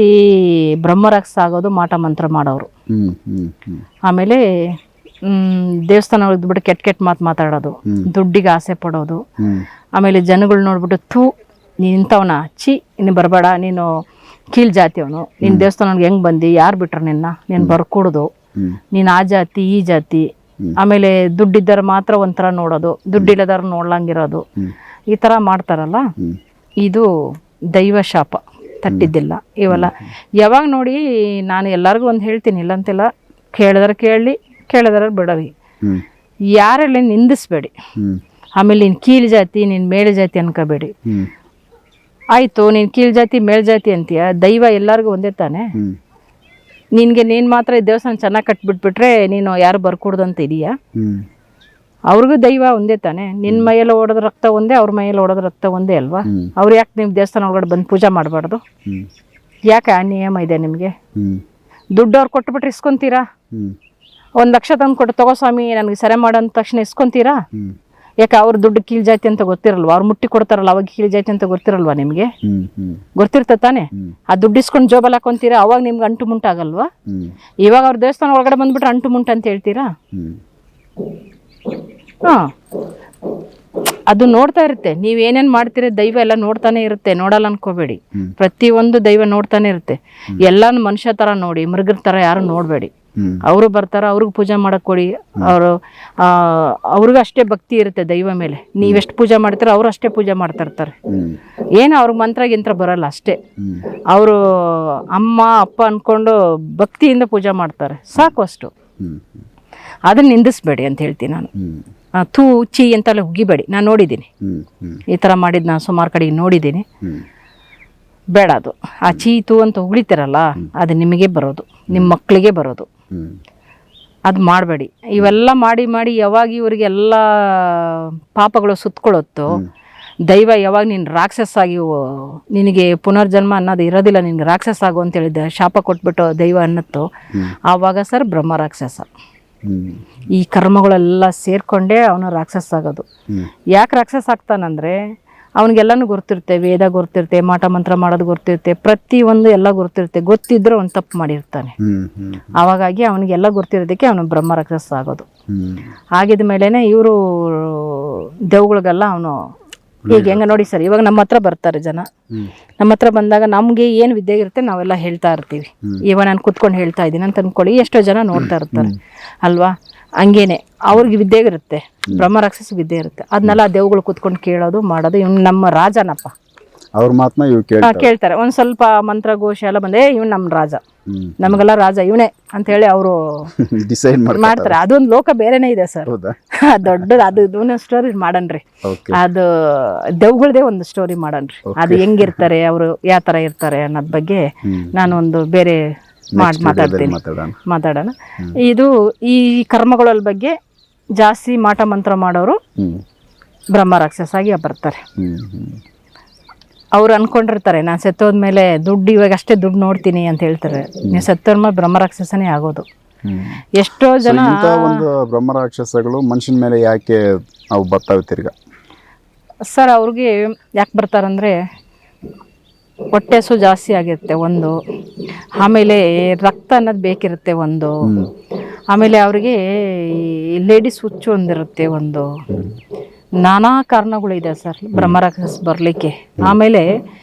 ಬ್ರಹ್ಮರಾಕ್ಷಸ ಆಗೋದು ಮಾಟ ಮಂತ್ರ ಮಾಡೋರು. ಆಮೇಲೆ ದೇವಸ್ಥಾನ ಹೋಗ್ಬಿಟ್ಟು ಕೆಟ್ಟ ಮಾತಾಡೋದು, ದುಡ್ಡಿಗೆ ಆಸೆ ಪಡೋದು. ಆಮೇಲೆ ಜನಗಳು ನೋಡ್ಬಿಟ್ಟು ಥೂ ನೀನು ಇಂಥವನ, ಚಿ ಇನ್ನು ಬರಬೇಡ, ನೀನು ಕೀಳ್ ಜಾತಿಯವನು, ನೀನು ದೇವಸ್ಥಾನಕ್ಕೆ ಹೆಂಗೆ ಬಂದು, ಯಾರು ಬಿಟ್ರ ನೀನು ಬರ್ಕೊಡೋದು, ನೀನು ಆ ಜಾತಿ ಈ ಜಾತಿ. ಆಮೇಲೆ ದುಡ್ಡಿದ್ದರ ಮಾತ್ರ ಒಂಥರ ನೋಡೋದು, ದುಡ್ಡಿಲ್ಲದಾರ ನೋಡ್ಲಂಗಿರೋದು, ಈ ಥರ ಮಾಡ್ತಾರಲ್ಲ. ಇದು ದೈವ ಶಾಪ ತಟ್ಟಿದ್ದಿಲ್ಲ ಇವೆಲ್ಲ. ಯಾವಾಗ ನೋಡಿ ನಾನು ಎಲ್ಲರಿಗೂ ಒಂದು ಹೇಳ್ತೀನಿ, ಇಲ್ಲಂತೆಲ್ಲ, ಕೇಳಿದ್ರೆ ಕೇಳಲಿ, ಕೇಳಿದ್ರೆ ಬಿಡವಿ. ಯಾರೆಲ್ಲ ನಿಂದಿಸ್ಬೇಡಿ. ಆಮೇಲೆ ನೀನು ಕೀಳ್ ಜಾತಿ, ನೀನು ಮೇಳೆ ಜಾತಿ ಅನ್ಕೋಬೇಡಿ. ಆಯ್ತು, ನೀನು ಕೀಳ್ ಜಾತಿ ಮೇಲ್ ಜಾತಿ ಅಂತೀಯ, ದೈವ ಎಲ್ಲರಿಗೂ ಒಂದೇ ತಾನೆ. ನೀನು ಮಾತ್ರ ಈ ದೇವಸ್ಥಾನ ಚೆನ್ನಾಗಿ ಕಟ್ಬಿಟ್ಬಿಟ್ರೆ ನೀನು ಯಾರು ಬರ್ಕೊಡ್ದಂತ ಇದೀಯಾ? ಅವ್ರಿಗೂ ದೈವ ಒಂದೇ ತಾನೆ. ನಿನ್ನ ಮೈಯಲ್ಲಿ ಓಡೋದು ರಕ್ತ ಒಂದೇ, ಅವ್ರ ಮೈಯಲ್ಲಿ ಓಡೋದು ರಕ್ತ ಒಂದೇ ಅಲ್ವಾ? ಅವ್ರು ಯಾಕೆ ನೀವು ದೇವಸ್ಥಾನ ಒಳಗಡೆ ಬಂದು ಪೂಜೆ ಮಾಡಬಾರ್ದು? ಯಾಕೆ ಆ ನಿಯಮ ಇದೆ ನಿಮಗೆ? ದುಡ್ಡು ಅವ್ರು ಕೊಟ್ಬಿಟ್ರೆ ಇಸ್ಕೊಂತೀರಾ? 1 ಲಕ್ಷ ತಂದು ಕೊಟ್ಟು ತಗೋ ಸ್ವಾಮಿ ನನಗೆ ಸೆರೆ ಮಾಡೋ ಅಂದ ತಕ್ಷಣ ಇಸ್ಕೊಂತೀರಾ? ಯಾಕೆ ಅವ್ರ ದುಡ್ಡು ಕೀಳ್ ಜಾತಿ ಅಂತ ಗೊತ್ತಿರಲ್ವಾ? ಅವ್ರು ಮುಟ್ಟಿ ಕೊಡ್ತಾರಲ್ಲ ಅವಾಗ ಕೀಳ್ ಜಾತಿ ಅಂತ ಗೊತ್ತಿರಲ್ವಾ ನಿಮ್ಗೆ? ಗೊತ್ತಿರ್ತ ತಾನೆ? ಆ ದುಡ್ಡು ಇಸ್ಕೊಂಡು ಜೋಬಲ್ ಹಾಕೊಂತೀರಾ, ಅವಾಗ ನಿಮ್ಗೆ ಅಂಟು ಮುಂಟಾಗಲ್ವಾ? ಇವಾಗ ಅವ್ರ ದೇವಸ್ಥಾನ ಒಳಗಡೆ ಬಂದ್ಬಿಟ್ರೆ ಅಂಟು ಮುಂಟ ಅಂತ ಹೇಳ್ತೀರಾ? ಹಾ, ಅದು ನೋಡ್ತಾ ಇರುತ್ತೆ. ನೀವ್ ಏನೇನ್ ಮಾಡ್ತೀರ ದೈವ ಎಲ್ಲ ನೋಡ್ತಾನೆ ಇರುತ್ತೆ, ನೋಡಲ್ಲ ಅನ್ಕೋಬೇಡಿ. ಪ್ರತಿಯೊಂದು ದೈವ ನೋಡ್ತಾನೆ ಇರುತ್ತೆ. ಎಲ್ಲಾನು ಮನುಷ್ಯ ತರ ನೋಡಿ, ಮೃಗರ ತರ ಯಾರು ನೋಡ್ಬೇಡಿ. ಅವರು ಬರ್ತಾರ, ಅವ್ರಿಗೆ ಪೂಜೆ ಮಾಡಕ್ ಕೊಡಿ. ಅವ್ರಿಗೂ ಅಷ್ಟೇ ಭಕ್ತಿ ಇರುತ್ತೆ ದೈವ ಮೇಲೆ. ನೀವೆಷ್ಟು ಪೂಜೆ ಮಾಡ್ತೀರ ಅವ್ರು ಅಷ್ಟೇ ಪೂಜೆ ಮಾಡ್ತಾ ಇರ್ತಾರೆ. ಏನು ಅವ್ರಿಗೆ ಮಂತ್ರ ಗಿಂತ್ರ ಬರಲ್ಲ ಅಷ್ಟೇ. ಅವರು ಅಮ್ಮ ಅಪ್ಪ ಅನ್ಕೊಂಡು ಭಕ್ತಿಯಿಂದ ಪೂಜೆ ಮಾಡ್ತಾರೆ, ಸಾಕು ಅಷ್ಟು. ಅದನ್ನ ನಿಂದಿಸ್ಬೇಡಿ ಅಂತ ಹೇಳ್ತೀನಿ ನಾನು. ತೂ ಚಿ ಅಂತೆಲ್ಲ ಉಗಿಬೇಡಿ. ನಾನು ನೋಡಿದ್ದೀನಿ ಈ ಥರ ಮಾಡಿದ್ದು, ನಾನು ಸುಮಾರು ಕಡೆಗೆ ನೋಡಿದ್ದೀನಿ. ಬೇಡ ಅದು. ಆ ಚೀ ತೂ ಅಂತ ಉಗಿತೀರಲ್ಲ, ಅದು ನಿಮಗೆ ಬರೋದು, ನಿಮ್ಮ ಮಕ್ಕಳಿಗೆ ಬರೋದು. ಅದು ಮಾಡಬೇಡಿ. ಇವೆಲ್ಲ ಮಾಡಿ ಮಾಡಿ ಯಾವಾಗ ಇವರಿಗೆಲ್ಲ ಪಾಪಗಳು ಸುತ್ತಕೊಳ್ಳುತ್ತೋ, ದೈವ ಯಾವಾಗ ನೀನು ರಾಕ್ಷಸ ಆಗಿ ನಿನಗೆ ಪುನರ್ಜನ್ಮ ಅನ್ನೋದು ಇರೋದಿಲ್ಲ, ನಿನ್ಗೆ ರಾಕ್ಷಸ ಆಗು ಅಂತ ಹೇಳಿದ್ದೆ, ಶಾಪ ಕೊಟ್ಬಿಟ್ಟು ದೈವ ಅನ್ನತ್ತು, ಆವಾಗ ಸರ್ ಬ್ರಹ್ಮ ರಾಕ್ಷಸ. ಈ ಕರ್ಮಗಳೆಲ್ಲ ಸೇರ್ಕೊಂಡೇ ಅವನು ರಾಕ್ಷಸ ಆಗೋದು. ಯಾಕೆ ರಾಕ್ಷಸ ಆಗ್ತಾನಂದ್ರೆ ಅವನಿಗೆಲ್ಲನೂ ಗೊತ್ತಿರುತ್ತೆ, ವೇದ ಗೊತ್ತಿರುತ್ತೆ, ಮಾಟ ಮಂತ್ರ ಮಾಡೋದು ಗೊತ್ತಿರುತ್ತೆ, ಪ್ರತಿಯೊಂದು ಎಲ್ಲ ಗೊತ್ತಿರುತ್ತೆ. ಗೊತ್ತಿದ್ರೆ ಅವ್ನು ತಪ್ಪು ಮಾಡಿರ್ತಾನೆ. ಅವಾಗಾಗಿ ಅವನಿಗೆಲ್ಲ ಗೊತ್ತಿರೋದಕ್ಕೆ ಅವನು ಬ್ರಹ್ಮ ರಾಕ್ಷಸ ಆಗೋದು. ಆಗಿದ ಮೇಲೆನೆ ಇವರು ದೇವ್ಗಳಿಗೆಲ್ಲ ಅವನು ಈಗ ಹೆಂಗ ನೋಡಿ ಸರ್, ಇವಾಗ ನಮ್ಮ ಹತ್ರ ಬರ್ತಾರೆ ಜನ. ನಮ್ಮ ಹತ್ರ ಬಂದಾಗ ನಮ್ಗೆ ಏನ್ ವಿದ್ಯೆ ಇರುತ್ತೆ ನಾವೆಲ್ಲ ಹೇಳ್ತಾ ಇರ್ತೀವಿ. ಇವಾಗ ನಾನು ಕುತ್ಕೊಂಡು ಹೇಳ್ತಾ ಇದ್ದೀನಿ ಅಂತ ಅನ್ಕೊಳ್ಳಿ, ಎಷ್ಟೋ ಜನ ನೋಡ್ತಾ ಇರ್ತಾರೆ ಅಲ್ವಾ? ಹಂಗೇನೆ ಅವ್ರಿಗೆ ವಿದ್ಯೆ ಇರುತ್ತೆ, ಬ್ರಹ್ಮ ರಾಕ್ಷಸ ವಿದ್ಯೆ ಇರುತ್ತೆ. ಅದನ್ನೆಲ್ಲ ದೇವ್ಗಳು ಕುತ್ಕೊಂಡು ಕೇಳೋದು ಮಾಡೋದು. ಇವ್ನು ನಮ್ಮ ರಾಜನಪ್ಪ,
ಅವ್ರ ಮಾತನ್ನ ಇವ್
ಕೇಳ್ತಾರೆ. ಒಂದ್ ಸ್ವಲ್ಪ ಮಂತ್ರ ಘೋಷ ಎಲ್ಲ ಬಂದೆ, ಇವ್ನು ನಮ್ಮ ರಾಜ, ನಮಗೆಲ್ಲ ರಾಜ ಇವನೇ ಅಂತ ಹೇಳಿ ಅವರು
ಡಿಸೈಡ್
ಮಾಡ್ತಾರೆ. ಅದೊಂದು ಲೋಕ ಬೇರೆನೇ ಇದೆ ಸರ್, ದೊಡ್ಡದು. ಅದು ಸ್ಟೋರಿ ಮಾಡನ್ರಿ, ಅದು ದೆವ್ಗಳದೇ ಒಂದು ಸ್ಟೋರಿ ಮಾಡನ್ರಿ. ಅದು ಹೆಂಗಿರ್ತಾರೆ, ಅವರು ಯಾವ ತರ ಇರ್ತಾರೆ ಅನ್ನೋದ್ ಬಗ್ಗೆ ನಾನು ಒಂದು ಬೇರೆ ಮಾತಾಡೋಣ. ಇದು ಈ ಕರ್ಮಗಳ ಬಗ್ಗೆ ಜಾಸ್ತಿ ಮಾಟ ಮಂತ್ರ ಮಾಡೋರು ಬ್ರಹ್ಮ ರಾಕ್ಷಸಾಗಿ ಬರ್ತಾರೆ. ಅವ್ರು ಅನ್ಕೊಂಡಿರ್ತಾರೆ ನಾನು ಸತ್ತೋದ್ಮೇಲೆ ದುಡ್ಡು, ಇವಾಗ ಅಷ್ಟೇ ದುಡ್ಡು ನೋಡ್ತೀನಿ ಅಂತ ಹೇಳ್ತಾರೆ. ನೀವು ಸತ್ತೋದ್ಮೇಲೆ ಬ್ರಹ್ಮ ರಾಕ್ಷಸನೇ ಆಗೋದು. ಎಷ್ಟೋ ಜನ
ಒಂದು ಬ್ರಹ್ಮ ರಾಕ್ಷಸಗಳು ಮನುಷ್ಯನ ಮೇಲೆ ಯಾಕೆ ಅವು ಬರ್ತಾವೆ ತಿರ್ಗಾ
ಸರ್? ಅವ್ರಿಗೆ ಯಾಕೆ ಬರ್ತಾರಂದ್ರೆ ಹೊಟ್ಟೆ ಹಸು ಜಾಸ್ತಿ ಆಗಿರುತ್ತೆ ಒಂದು, ಆಮೇಲೆ ರಕ್ತ ಅನ್ನೋದು ಬೇಕಿರುತ್ತೆ ಒಂದು, ಆಮೇಲೆ ಅವ್ರಿಗೆ ಲೇಡೀಸ್ ಹುಚ್ಚು ಒಂದಿರುತ್ತೆ ಒಂದು, ನಾನಾ ಕಾರಣಗಳಿದೆ ಸರ್ ಬ್ರಹ್ಮರಾಕ್ಷಸ ಬರಲಿಕ್ಕೆ. ಆಮೇಲೆ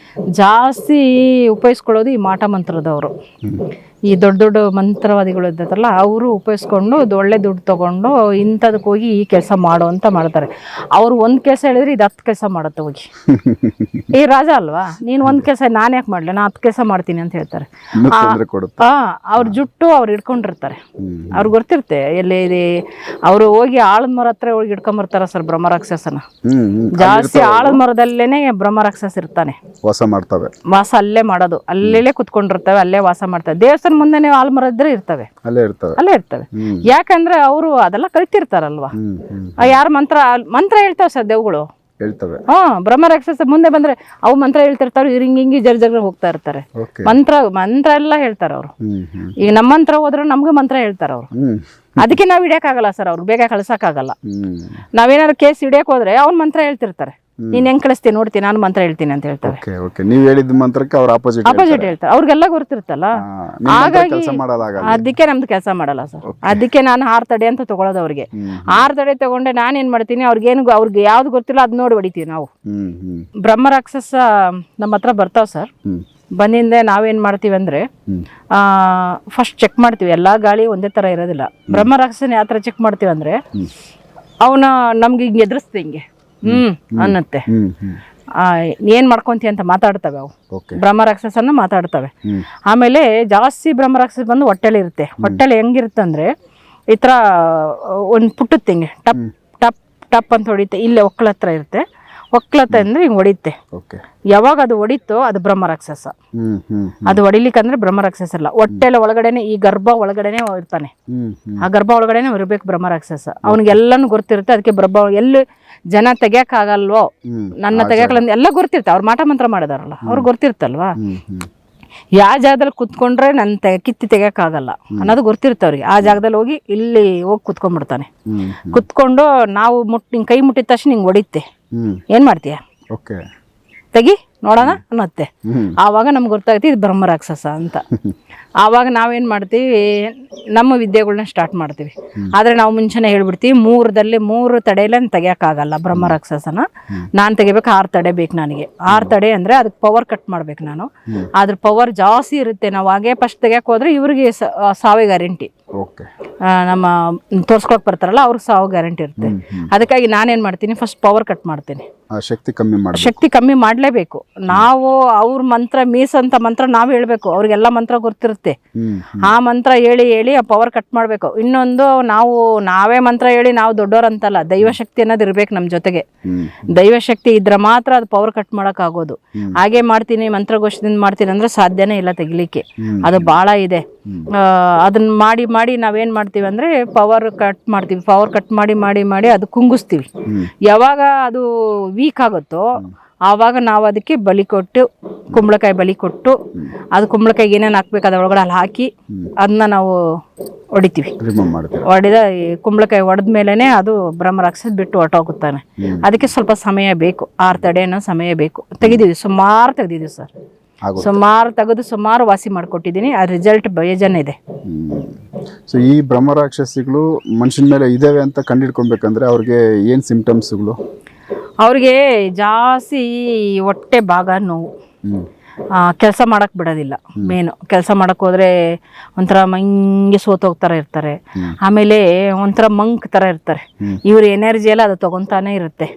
ಜಾಸ್ತಿ ಉಪಯೋಗಿಸ್ಕೊಳ್ಳೋದು ಈ ಮಾಟ ಮಂತ್ರದವರು. ಈ ದೊಡ್ಡ ದೊಡ್ಡ ಮಂತ್ರವಾದಿಗಳು ಇದ್ದಾರಲ್ಲ, ಅವರು ಉಪಯೋಗಿಸ್ಕೊಂಡು ಒಳ್ಳೆ ದುಡ್ಡು ತೊಗೊಂಡು ಇಂಥದಕ್ಕೆ ಹೋಗಿ ಈ ಕೆಲಸ ಮಾಡೋ ಅಂತ ಮಾಡ್ತಾರೆ. ಅವ್ರು ಒಂದು ಕೆಲಸ ಹೇಳಿದ್ರೆ ಇದು 10 ಕೆಲಸ ಮಾಡುತ್ತೆ ಹೋಗಿ. ಈ ರಾಜ ಅಲ್ವಾ, ನೀನು ಒಂದು ಕೆಲಸ ನಾನು ಯಾಕೆ ಮಾಡಲಿ, ನಾನು 10 ಕೆಲಸ ಮಾಡ್ತೀನಿ ಅಂತ ಹೇಳ್ತಾರೆ. ಅವ್ರ ಜುಟ್ಟು ಅವ್ರು ಹಿಡ್ಕೊಂಡಿರ್ತಾರೆ, ಅವ್ರಿಗೆ ಗೊತ್ತಿರುತ್ತೆ ಎಲ್ಲಿ ಇದೆ. ಅವರು ಹೋಗಿ ಆಳದ ಮರ ಹತ್ರ ಹೋಗಿ ಹಿಡ್ಕೊಂಬರ್ತಾರ ಸರ್ ಬ್ರಹ್ಮ ರಾಕ್ಷಸನ. ಜಾಸ್ತಿ ಆಳದ ಮರದಲ್ಲೇನೆ ಬ್ರಹ್ಮ ರಾಕ್ಷಸ ಇರ್ತಾನೆ,
ವಾಸ ಮಾಡ್ತವೆ.
ವಾಸ ಅಲ್ಲೇ ಮಾಡೋದು, ಅಲ್ಲೇ ಕುತ್ಕೊಂಡಿರ್ತವೆ, ಅಲ್ಲೇ ವಾಸ ಮಾಡ್ತವೆ. ದೇವಸ್ಥಾನ ಮುಂದೆ ಆಲ್ಮರ ಇದ್ರೆ ಇರ್ತವೆ, ಅಲ್ಲೇ ಇರ್ತವೆ. ಯಾಕಂದ್ರೆ ಅವರು ಅದೆಲ್ಲ ಕಲಿತಿರ್ತಾರಲ್ವಾ. ಯಾರ ಮಂತ್ರ ಹೇಳ್ತಾವ ಸರ್ ದೇವ್ಗಳು
ಹೇಳ್ತವೆ.
ಬ್ರಹ್ಮ ರಾಕ್ಷಸ ಮುಂದೆ ಬಂದ್ರೆ ಅವು ಮಂತ್ರ ಹೇಳ್ತಿರ್ತಾರೆ, ಹಿಂಗಿ ಜರ್ಜರ್ ಹೋಗ್ತಾ ಇರ್ತಾರೆ. ಮಂತ್ರ ಎಲ್ಲ ಹೇಳ್ತಾರ ಅವ್ರು. ಈಗ ನಮ್ಮ ಮಂತ್ರ ಹೋದ್ರೆ ನಮ್ಗೆ ಮಂತ್ರ ಹೇಳ್ತಾರ ಅವ್ರು. ಅದಕ್ಕೆ ನಾವ್ ಹಿಡಿಯಕ್ಕಾಗಲ್ಲ ಸರ್, ಅವ್ರು ಬೇಗ ಕಳ್ಸಕ್ಕಾಗಲ್ಲ. ನಾವೇನಾದ್ರು ಕೇಸ್ ಹಿಡಿಯಕ್ ಹೋದ್ರೆ ಅವ್ನ್ ಮಂತ್ರ ಹೇಳ್ತಿರ್ತಾರೆ, ನೀನ್ ಹೆಂಗ್ ಕಳಿಸ್ತೀನಿ ನೋಡ್ತೀನಿ, ನಾನು ಮಂತ್ರ ಹೇಳ್ತೀನಿ ಅಂತ ಹೇಳ್ತಾರೆ.
ನೀವ್ ಹೇಳಿದ ಮಂತ್ರಕ್ಕೆ ಅವ್ರು
ಅಪೋಸಿಟ್ ಹೇಳ್ತಾರೆ. ಅವ್ರಿಗೆಲ್ಲ ಗೊತ್ತಿರುತ್ತಲ್ಲ, ಹಾಗಾಗಿ ಅದಕ್ಕೆ ನಮ್ದು ಕೆಲಸ ಮಾಡಲ್ಲ ಸರ್. ಅದಕ್ಕೆ ನಾನು 6 ತಡೆ ಅಂತ ತಗೊಳೋದು ಅವ್ರಿಗೆ. 6 ತಡೆ ತಗೊಂಡೆ ನಾನೇನ್ ಮಾಡ್ತೀನಿ, ಅವ್ರಿಗೆ ಯಾವ್ದು ಗೊತ್ತಿಲ್ಲ ಅದ್ ನೋಡಿ ಹೊಡಿತೀವಿ ನಾವು. ಬ್ರಹ್ಮ ರಾಕ್ಷಸ ನಮ್ಮ ಹತ್ರ ಬರ್ತಾವ್ ಸರ್. ಬಂದಿಂದೆ ನಾವೇನ್ ಮಾಡ್ತೀವಿ ಅಂದ್ರೆ ಫಸ್ಟ್ ಚೆಕ್ ಮಾಡ್ತೀವಿ. ಎಲ್ಲಾ ಗಾಳಿ ಒಂದೇ ತರ ಇರೋದಿಲ್ಲ. ಬ್ರಹ್ಮ ರಾಕ್ಷಸನ ಯಾವ ತರ ಚೆಕ್ ಮಾಡ್ತೀವಿ ಅಂದ್ರೆ ಅವನ ನಮ್ಗೆ ಹಿಂಗೆ ಎದುರಿಸ್ತೀವಿ, ಹಿಂಗೆ ಅನ್ನತ್ತೆ, ಏನ್ ಮಾಡ್ಕೊಂತೀಯ ಅಂತ ಮಾತಾಡ್ತವೆ ಅವು. ಬ್ರಹ್ಮ ರಾಕ್ಷಸನ್ನ ಮಾತಾಡ್ತವೆ. ಆಮೇಲೆ ಜಾಸ್ತಿ ಬ್ರಹ್ಮ ರಾಕ್ಷಸ ಬಂದು ಹೊಟ್ಟೆಲಿ ಇರುತ್ತೆ. ಹೊಟ್ಟೆಲಿ ಹೆಂಗಿರುತ್ತಂದ್ರೆ ಈ ತರ ಒಂದ್ ಪುಟ್ಟತ್ತೆ ಹಿಂಗೆ ಟಪ್ ಟಪ್ ಟಪ್ ಅಂತ ಹೊಡಿತೆ. ಇಲ್ಲೇ ಒಕ್ಕಲ ಹತ್ರ ಇರುತ್ತೆ. ಒಕ್ಕಲತ್ತ ಅಂದ್ರೆ ಹಿಂಗ್ ಹೊಡಿತೆ. ಯಾವಾಗ ಅದು ಹೊಡಿತೋ ಅದು ಬ್ರಹ್ಮ ರಾಕ್ಷಸ. ಅದು ಹೊಡಿಲಿಕ್ಕಂದ್ರೆ ಬ್ರಹ್ಮ ರಾಕ್ಷಸ ಅಲ್ಲ, ಹೊಟ್ಟೆಲ ಒಳಗಡೆನೆ, ಈ ಗರ್ಭ ಒಳಗಡೆನೆ ಇರ್ತಾನೆ. ಆ ಗರ್ಭ ಒಳಗಡೆನೆ ಇರ್ಬೇಕು ಬ್ರಹ್ಮ ರಾಕ್ಷಸ. ಅವ್ನಿಗೆಲ್ಲಾನು ಗೊತ್ತಿರುತ್ತೆ. ಅದಕ್ಕೆ ಬ್ರಹ್ಮ ಎಲ್ಲಿ ಜನ ತೆಗಿಯಕ್ ಆಗಲ್ವೋ, ನನ್ನ ತೆಗಿಯಕಲ್ಲ ಎಲ್ಲ ಗೊತ್ತಿರ್ತ. ಅವ್ರು ಮಾಟ ಮಂತ್ರ ಮಾಡಿದಾರಲ್ಲ, ಅವ್ರಿಗೆ ಗೊತ್ತಿರ್ತಲ್ವಾ. ಯಾವ ಜಾಗದಲ್ಲಿ ಕುತ್ಕೊಂಡ್ರೆ ನನ್ನ ಕಿತ್ತಿ ತೆಗಿಯಕ್ಕಾಗಲ್ಲ ಅನ್ನೋದು ಗೊತ್ತಿರ್ತವ್ರಿಗೆ. ಆ ಜಾಗದಲ್ಲಿ ಹೋಗಿ ಇಲ್ಲಿ ಹೋಗಿ ಕುತ್ಕೊಂಡ್ಬಿಡ್ತಾನೆ. ಕುತ್ಕೊಂಡು ನಾವು ಹಿಂಗೆ ಕೈ ಮುಟ್ಟಿದ ತಕ್ಷಣ ಹಿಂಗೆ ಹೊಡಿತೆ. ಏನು ಮಾಡ್ತೀಯ,
ಓಕೆ
ತೆಗಿ ನೋಡೋಣ ಅನ್ನತ್ತೆ. ಆವಾಗ ನಮ್ಗೆ ಗೊತ್ತಾಗುತ್ತೆ ಇದು ಬ್ರಹ್ಮ ರಾಕ್ಷಸ ಅಂತ. ಆವಾಗ ನಾವೇನು ಮಾಡ್ತೀವಿ, ನಮ್ಮ ವಿದ್ಯೆಗಳನ್ನ ಸ್ಟಾರ್ಟ್ ಮಾಡ್ತೀವಿ. ಆದರೆ ನಾವು ಮುಂಚೆನೇ ಹೇಳ್ಬಿಡ್ತೀವಿ, 3 ತಡೆಯಲ್ಲೇ ತೆಗಿಯೋಕ್ಕಾಗಲ್ಲ ಬ್ರಹ್ಮ ರಾಕ್ಷಸನ. ನಾನು ತೆಗಿಬೇಕು 6 ತಡೆ ಬೇಕು ನನಗೆ. 6 ತಡೆ ಅಂದರೆ ಅದಕ್ಕೆ ಪವರ್ ಕಟ್ ಮಾಡ್ಬೇಕು ನಾನು. ಅದ್ರ ಪವರ್ ಜಾಸ್ತಿ ಇರುತ್ತೆ. ನಾವು ಹಾಗೆ ಫಸ್ಟ್ ತೆಗಿಯಕ್ಕೆ ಹೋದ್ರೆ ಇವ್ರಿಗೆ ಸಾವೇ ಗ್ಯಾರಂಟಿ. ನಮ್ಮ ತೋರ್ಸ್ಕೊಳಕ್ ಬರ್ತಾರಲ್ಲ ಅವ್ರಿಗೆ ಸಾವು ಗ್ಯಾರಂಟಿ ಇರುತ್ತೆ. ಅದಕ್ಕಾಗಿ ನಾನೇನು ಮಾಡ್ತೀನಿ, ಫಸ್ಟ್ ಪವರ್ ಕಟ್ ಮಾಡ್ತೀನಿ. ಶಕ್ತಿ ಕಮ್ಮಿ ಮಾಡಲೇಬೇಕು ನಾವು. ಅವ್ರ ಮಂತ್ರ ಮೀಸಂತ ಮಂತ್ರ ನಾವು ಹೇಳ್ಬೇಕು, ಅವ್ರಿಗೆಲ್ಲ ಮಂತ್ರ ಗೊತ್ತಿರುತ್ತೆ. ಆ ಮಂತ್ರ ಹೇಳಿ ಆ ಪವರ್ ಕಟ್ ಮಾಡಬೇಕು. ಇನ್ನೊಂದು, ನಾವೇ ಮಂತ್ರ ಹೇಳಿ ನಾವು ದೊಡ್ಡೋರಂತಲ್ಲ, ದೈವಶಕ್ತಿ ಅನ್ನೋದು ಇರ್ಬೇಕು ನಮ್ಮ ಜೊತೆಗೆ. ದೈವಶಕ್ತಿ ಇದ್ರೆ ಮಾತ್ರ ಅದು ಪವರ್ ಕಟ್ ಮಾಡಕ್ ಆಗೋದು. ಹಾಗೆ ಮಾಡ್ತೀನಿ, ಮಂತ್ರಘೋಷದಿಂದ ಮಾಡ್ತೀನಿ ಅಂದ್ರೆ ಸಾಧ್ಯನೇ ಇಲ್ಲ ತೆಗಿಲಿಕ್ಕೆ. ಅದು ಬಹಳ ಇದೆ. ಅದನ್ನ ಮಾಡಿ ನಾವೇನ್ ಮಾಡ್ತೀವಿ ಅಂದ್ರೆ ಪವರ್ ಕಟ್ ಮಾಡ್ತೀವಿ. ಪವರ್ ಕಟ್ ಮಾಡಿ ಅದು ಕುಂಗಿಸ್ತೀವಿ. ಯಾವಾಗ ಅದು ವೀಕ್ ಆಗುತ್ತೋ ಆವಾಗ ನಾವು ಅದಕ್ಕೆ ಬಲಿ ಕೊಟ್ಟು, ಕುಂಬಳಕಾಯಿ ಬಲಿ ಕೊಟ್ಟು, ಅದು ಕುಂಬಳಕಾಯಿಗೆ ಏನೇನು ಹಾಕ್ಬೇಕು ಅದ್ರ ಒಳಗಡೆ ಅಲ್ಲಿ ಹಾಕಿ ಅದನ್ನ ನಾವು ಹೊಡಿತೀವಿ. ಹೊಡೆದ ಕುಂಬಳಕಾಯಿ ಹೊಡೆದ ಮೇಲೆನೆ ಅದು ಬ್ರಹ್ಮರಾಕ್ಷಸ ಬಿಟ್ಟು ಹೊರಟೋಗುತ್ತಾನೆ. ಅದಕ್ಕೆ ಸ್ವಲ್ಪ ಸಮಯ ಬೇಕು, 6 ತಡೆನೋ ಸಮಯ ಬೇಕು. ತೆಗಿದೀವಿ, ಸುಮಾರು ತೆಗ್ದಿದ್ದೀವಿ ಸರ್. ಸುಮಾರು ತೆಗೆದು ಸುಮಾರು ವಾಸಿ ಮಾಡಿಕೊಟ್ಟಿದ್ದೀನಿ. ಆ ರಿಸಲ್ಟ್ ಬೇಜಾನ್ ಇದೆ.
ಸೊ ಈ ಬ್ರಹ್ಮರಾಕ್ಷಸಿಗಳು ಮನುಷ್ಯನ ಮೇಲೆ ಇದಾವೆ ಅಂತ ಕಂಡಿಡ್ಕೊಬೇಕಂದ್ರೆ ಅವ್ರಿಗೆ ಏನು ಸಿಂಪ್ಟಮ್ಸ್ಗಳು?
ಅವ್ರಿಗೆ ಜಾಸ್ತಿ ಹೊಟ್ಟೆ ಭಾಗ ನೋವು, ಕೆಲಸ ಮಾಡಕ್ ಬಿಡೋದಿಲ್ಲ. ಮೇನು ಕೆಲಸ ಮಾಡಕ್ ಹೋದ್ರೆ ಒಂಥರ ಹಿಂಗೆ ಸೋತೋಗ್ತಾರ ಇರ್ತಾರೆ. ಆಮೇಲೆ ಒಂಥರ ಮಂಕ್ ತರ ಇರ್ತಾರೆ. ಇವ್ರ ಎನರ್ಜಿ ಎಲ್ಲ ಅದು ತಗೊಂತಾನೆ ಇರುತ್ತೆ.